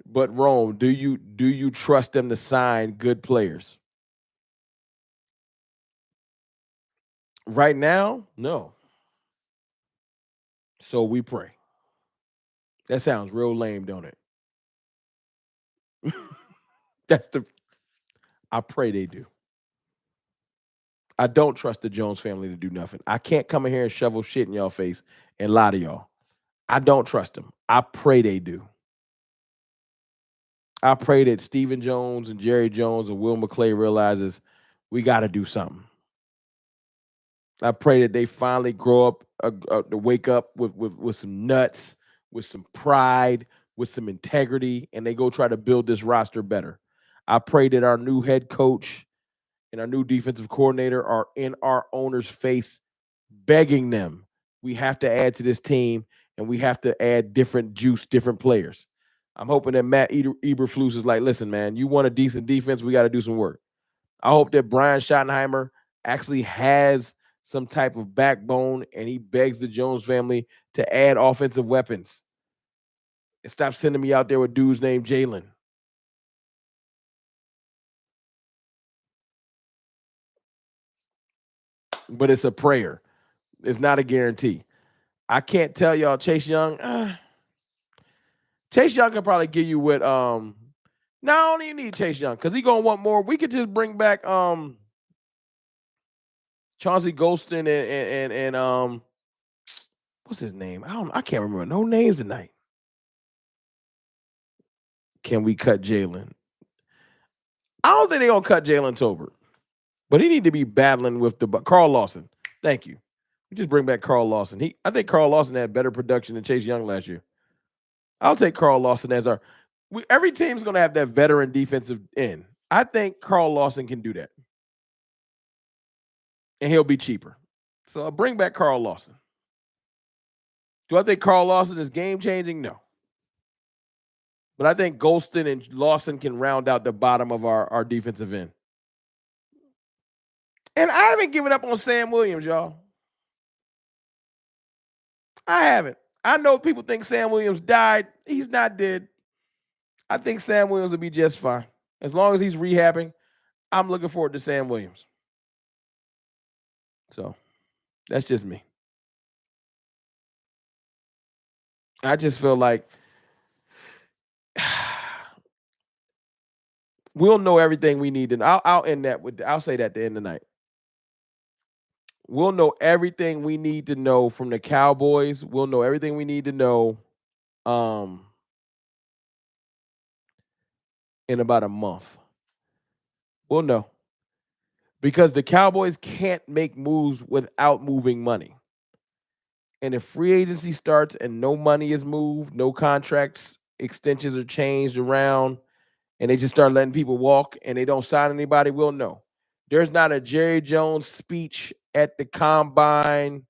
But Rome, do you trust them to sign good players? Right now, no. So we pray. That sounds real lame, don't it? I pray they do. I don't trust the Jones family to do nothing. I can't come in here and shovel shit in y'all face and lie to y'all. I don't trust them. I pray they do. I pray that Stephen Jones and Jerry Jones and Will McClay realizes we got to do something. I pray that they finally grow up, to wake up with some nuts, with some pride, with some integrity, and they go try to build this roster better. I pray that our new head coach and our new defensive coordinator are in our owner's face begging them, we have to add to this team and we have to add different juice, different players. I'm hoping that Matt Eberflus is like, listen, man, you want a decent defense, we got to do some work. I hope that Brian Schottenheimer actually has some type of backbone and he begs the Jones family to add offensive weapons and stop sending me out there with dudes named Jalen. But it's a prayer. It's not a guarantee. I can't tell y'all Chase Young. Chase Young can probably give you what no, I don't even need Chase Young because he's gonna want more. We could just bring back Chauncey Golston and what's his name? I can't remember no names tonight. Can we cut Jalen? I don't think they're gonna cut Jalen Tolbert, but he need to be battling with the Carl Lawson. Thank you. We just bring back Carl Lawson. I think Carl Lawson had better production than Chase Young last year. I'll take Carl Lawson as our. Every team's gonna have that veteran defensive end. I think Carl Lawson can do that, and he'll be cheaper. So I'll bring back Carl Lawson. Do I think Carl Lawson is game changing? No. But I think Golston and Lawson can round out the bottom of our defensive end. And I haven't given up on Sam Williams, y'all. I haven't. I know people think Sam Williams died. He's not dead. I think Sam Williams will be just fine. As long as he's rehabbing, I'm looking forward to Sam Williams. So that's just me. I just feel like we'll know everything we need to know. I'll end that with. I'll say that at the end of the night. We'll know everything we need to know from the Cowboys. We'll know everything we need to know in about a month. We'll know. Because the Cowboys can't make moves without moving money. And if free agency starts and no money is moved, no contracts extensions are changed around, and they just start letting people walk and they don't sign anybody, we'll know. There's not a Jerry Jones speech at the combine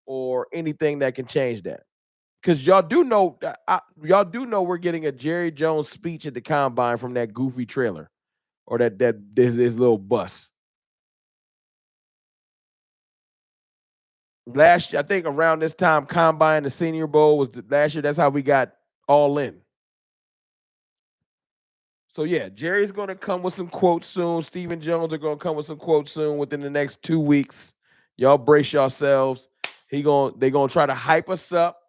or anything that can change that. Because y'all do know we're getting a Jerry Jones speech at the combine from that goofy trailer or this little bus. Last year, I think around this time, combine, the Senior Bowl was last year. That's how we got all in. So yeah, Jerry's going to come with some quotes soon. Stephen Jones are going to come with some quotes soon within the next 2 weeks. Y'all brace yourselves. They're going to try to hype us up,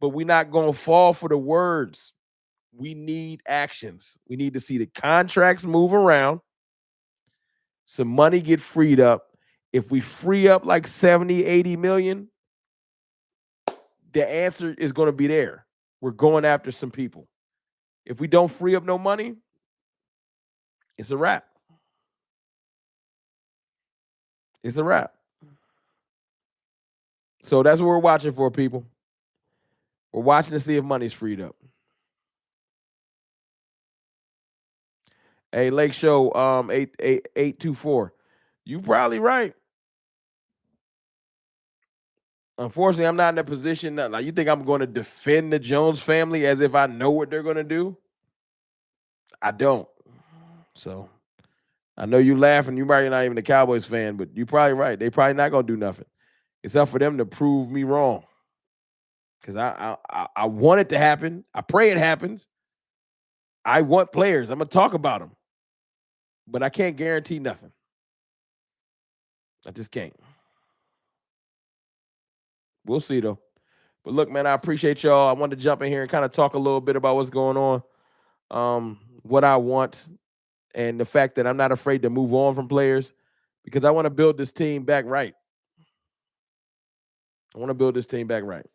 but we're not going to fall for the words. We need actions. We need to see the contracts move around. Some money get freed up. If we free up like 70, 80 million, the answer is going to be there. We're going after some people. If we don't free up no money, it's a wrap. It's a wrap. So that's what we're watching for, people. We're watching to see if money's freed up. Hey, Lake Show, 824. You probably right. Unfortunately, I'm not in a position that, like, you think I'm going to defend the Jones family as if I know what they're going to do? I don't. So I know you laughing. You probably not even a Cowboys fan, but you're probably right. They probably not going to do nothing. It's up for them to prove me wrong. Because I want it to happen. I pray it happens. I want players. I'm going to talk about them. But I can't guarantee nothing. I just can't. We'll see, though. But look, man, I appreciate y'all. I wanted to jump in here and kind of talk a little bit about what's going on, what I want, and the fact that I'm not afraid to move on from players because I want to build this team back right. I want to build this team back right.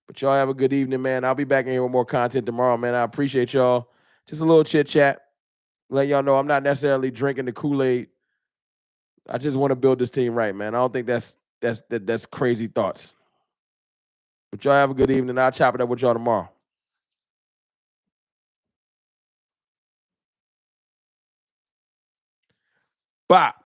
But y'all have a good evening, man. I'll be back in here with more content tomorrow, man. I appreciate y'all. Just a little chit chat. Let y'all know I'm not necessarily drinking the Kool-Aid. I just want to build this team right, man. I don't think that's crazy thoughts. But y'all have a good evening. I'll chop it up with y'all tomorrow. Bye.